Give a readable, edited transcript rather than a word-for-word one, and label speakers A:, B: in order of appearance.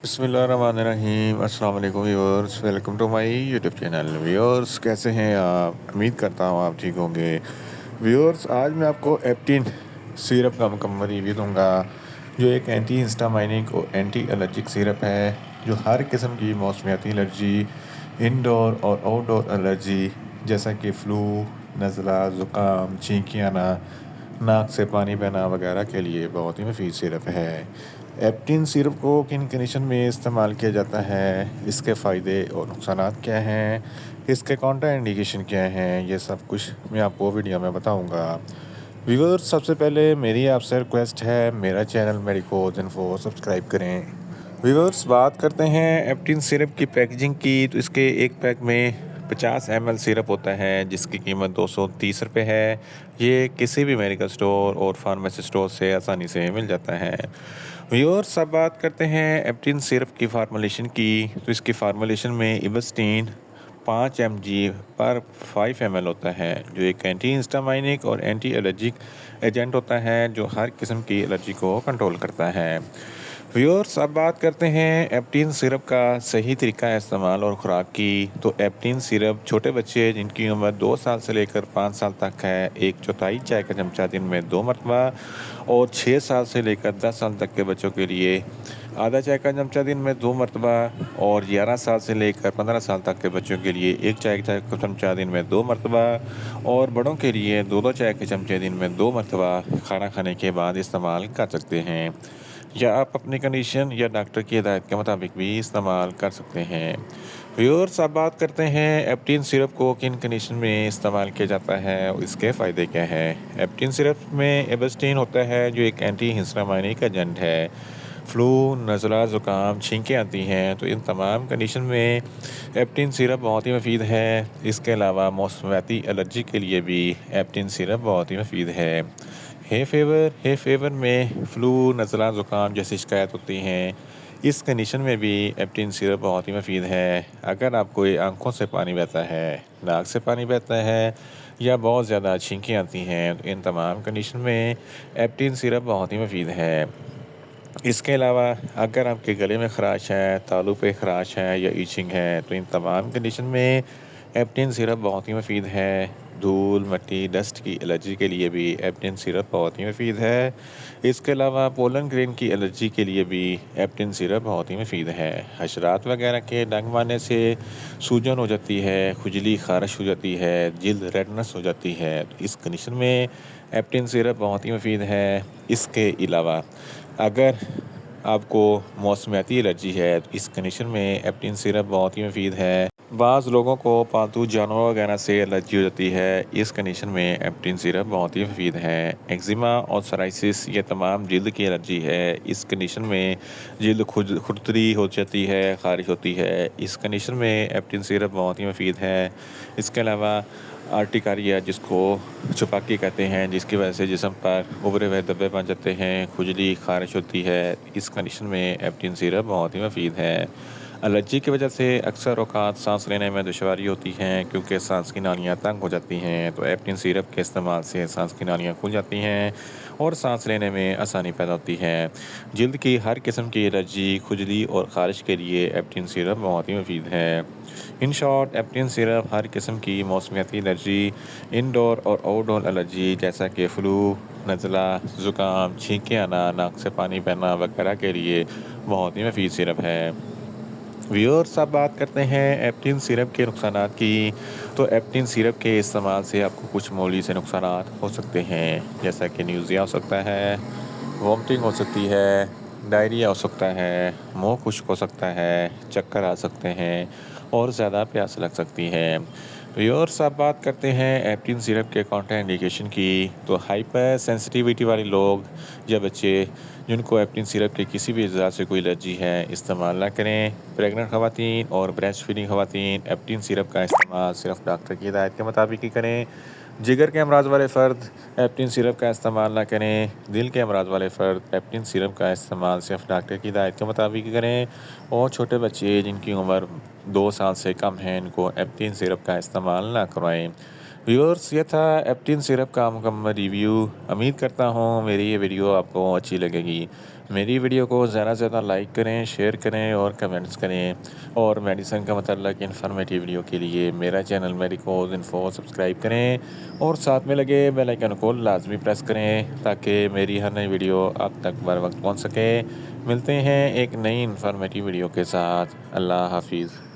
A: बिस्मिल्लाहिर्रहमानिर्रहीम। अस्सलाम वालेकुम viewers, welcome to my YouTube channel. Viewers, कैसे हैं आप? उम्मीद करता हूँ आप ठीक होंगे। व्यूअर्स, आज मैं आपको एप्टिन सिरप का मुकम्मल रिव्यू दूंगा, जो एक एंटी हिस्टामाइनिक और एंटी एलर्जिक सिरप है, जो हर किस्म की मौसमियाती एलर्जी, इंडोर और आउटडोर एलर्जी जैसा कि फ़्लू, नज़ला, ज़ुकाम, छींकी आना, नाक से पानी बहना वगैरह के लिए बहुत ही मुफीद सिरप है। एप्टिन सिरप को किन कंडीशन में इस्तेमाल किया जाता है, इसके फ़ायदे और नुकसानात क्या हैं, इसके काउंटर इंडिकेशन क्या हैं, ये सब कुछ मैं आपको वीडियो में बताऊंगा। व्यूअर्स, सबसे पहले मेरी आपसे रिक्वेस्ट है, मेरा चैनल मेडिकोज इन्फो सब्सक्राइब करें। व्यूअर्स, बात करते हैं एप्टिन सिरप की पैकेजिंग की, तो इसके एक पैक में 50 ml सिरप होता है, जिसकी कीमत 230 रुपये है। ये किसी भी मेडिकल स्टोर और फार्मेसी स्टोर से आसानी से मिल जाता है। व्यूअर्स, अब बात करते हैं एप्टिन सिरप की फार्मूलेशन की, तो इसकी फार्मूलेशन में इबस्टीन 5 mg पर 5 ml होता है, जो एक एंटी हिस्टामाइनिक और एंटी एलर्जिक एजेंट होता है, जो हर किस्म की एलर्जी को कंट्रोल करता है। व्यूअर्स, अब बात करते हैं एप्टिन सिरप का सही तरीका इस्तेमाल और ख़ुराक की, तो एप्टिन सिरप छोटे बच्चे जिनकी उम्र 2 साल से लेकर 5 साल तक है, 1/4 चाय का चमचा दिन में 2 मरतबा, और 6 साल से लेकर 10 साल तक के बच्चों के लिए आधा चाय का चमचा दिन में 2 मरतबा, और 11 साल से लेकर 15 साल तक के बच्चों के लिए 1 चाय का चमचा दिन में 2 मरतबा, और बड़ों के लिए 2-2 चाय के चमचे दिन में 2 मरतबा खाना खाने के बाद इस्तेमाल कर सकते हैं, या आप अपनी कंडीशन या डॉक्टर की हिदायत के मुताबिक भी इस्तेमाल कर सकते हैं। व्यूअर्स, अब बात करते हैं एप्टिन सिरप को किन कंडीशन में इस्तेमाल किया जाता है और इसके फ़ायदे क्या हैं। एप्टिन सिरप में एबस्टीन होता है, जो एक एंटी हिस्टामाइनिक एजेंट है। फ़्लू, नज़ला, ज़ुकाम, छींकें आती हैं, तो इन तमाम कंडीशन में एप्टिन सिरप बहुत ही मुफीद है। इसके अलावा मौसमियाती एलर्जी के लिए भी एप्टिन सिरप बहुत ही मुफीद है। हे फेवर में फ़्लू, नज़ला, ज़ुकाम जैसी शिकायत होती हैं, इस कंडीशन में भी एप्टिन सिरप बहुत ही मुफीद है। अगर आपको आंखों से पानी बहता है, नाक से पानी बहता है, या बहुत ज़्यादा छींकें आती हैं, तो इन तमाम कंडीशन में एप्टिन सिरप बहुत ही मुफीद है। इसके अलावा अगर आपके गले में ख़राश है, तालू पे ख़राश है या ईचिंग है, तो इन तमाम कंडीशन में एप्टिन सिरप बहुत ही मुफीद है। धूल, मिट्टी, डस्ट की एलर्जी के लिए भी एप्टिन सिरप बहुत ही मुफीद है। इसके अलावा पोलन ग्रेन की एलर्जी के लिए भी एप्टिन सिरप बहुत ही मुफीद है। हशरात वगैरह के डंग मारने से सूजन हो जाती है, खुजली ख़ारिश हो जाती है, जिल्द रेडनेस हो जाती है, तो इस कंडीशन में एप्टिन सिरप बहुत ही मुफीद है। इसके अलावा अगर आपको मौसमियाती एलर्जी है, तो इस कंडीशन में एप्टिन सिरप बहुत ही मुफीद है। बाज़ लोगों को पालतू जानवरों वगैरह से एलर्जी हो जाती है, इस कंडीशन में एप्टिन सिरप बहुत ही मुफीद है। एक्जिमा और सराइसिस, ये तमाम जिल्द की एलर्जी है, इस कंडीशन में जिल्द खुरदरी हो जाती है, ख़ारिश होती है, इस कंडीशन में एप्टिन सिरप बहुत ही मुफीद है। इसके अलावा आर्टिकारिया, जिसको छुपाकी कहते हैं, जिसकी वजह से जिस्म पर उभरे हुए धब्बे बन जाते हैं, खुजली ख़ारिश होती है, इस कंडीशन में एप्टिन सिरप बहुत ही मुफीद है। एलर्जी की वजह से अक्सर औक़ात सांस लेने में दुश्वारी होती हैं, क्योंकि सांस की नालियाँ तंग हो जाती हैं, तो एप्टिन सिरप के इस्तेमाल से सांस की नालियाँ खुल जाती हैं और सांस लेने में आसानी पैदा होती है। जल्द की हर किस्म की एलर्जी, खुजली और ख़ारिश के लिए एप्टिन सिरप बहुत ही मुफीद है। इन शॉर्ट, एप्टिन सिरप हर किस्म की मौसमियाती एलर्जी, इंडोर और आउटडोर एलर्जी जैसा कि फ़्लू, नज़ला, ज़ुकाम, छींकें आना, नाक से पानी बहना वगैरह के लिए बहुत ही मुफीद सिरप है। व्यूअर्स, अब बात करते हैं एप्टिन सिरप के नुकसानात की, तो एप्टिन सिरप के इस्तेमाल से आपको कुछ मामूली से नुकसानात हो सकते हैं, जैसा कि न्यूज़िया हो सकता है, वॉमिटिंग हो सकती है, डायरिया हो सकता है, मुंह खुश्क हो सकता है, चक्कर आ सकते हैं, और ज़्यादा प्यास लग सकती है। व्यूअर्स, अब बात करते हैं एप्टिन सिरप के काउंटर इंडिकेशन की, तो हाइपर सेंसिटिविटी वाले लोग या बच्चे जिनको एप्टिन सिरप के किसी भी अज़ा से कोई एलर्जी है, इस्तेमाल ना करें। प्रेग्नेंट ख़वातीन और ब्रेस्ट फीडिंग ख़वातीन एप्टिन सिरप का इस्तेमाल सिर्फ डॉक्टर की हिदायत के मुताबिक ही करें। जिगर के अमराज वाले फ़र्द एप्टिन सिरप का इस्तेमाल ना करें। दिल के अमराज वाले फ़र्द एप्टिन सिरप का इस्तेमाल सिर्फ डॉक्टर की हिदायत के मुताबिक ही करें, और छोटे बच्चे जिनकी उम्र 2 साल से कम है, इनको एप्टिन सिरप का इस्तेमाल ना करवाएं। व्यूअर्स, ये था एप्टिन सिरप का मुकम्मल रिव्यू। उम्मीद करता हूँ मेरी ये वीडियो आपको अच्छी लगेगी। मेरी वीडियो को ज़्यादा से ज़्यादा लाइक करें, शेयर करें और कमेंट्स करें। और मेडिसिन का मतलब इन्फॉर्मेटिव वीडियो के लिए मेरा चैनल मेडिकोज इन्फो सब्सक्राइब करें और साथ में लगे बेल आइकन को लाजमी प्रेस करें ताकि मेरी हर नई वीडियो आप तक बर वक्त पहुँच सके। मिलते हैं एक नई इन्फॉर्मेटिव वीडियो के साथ। अल्लाह हाफिज़।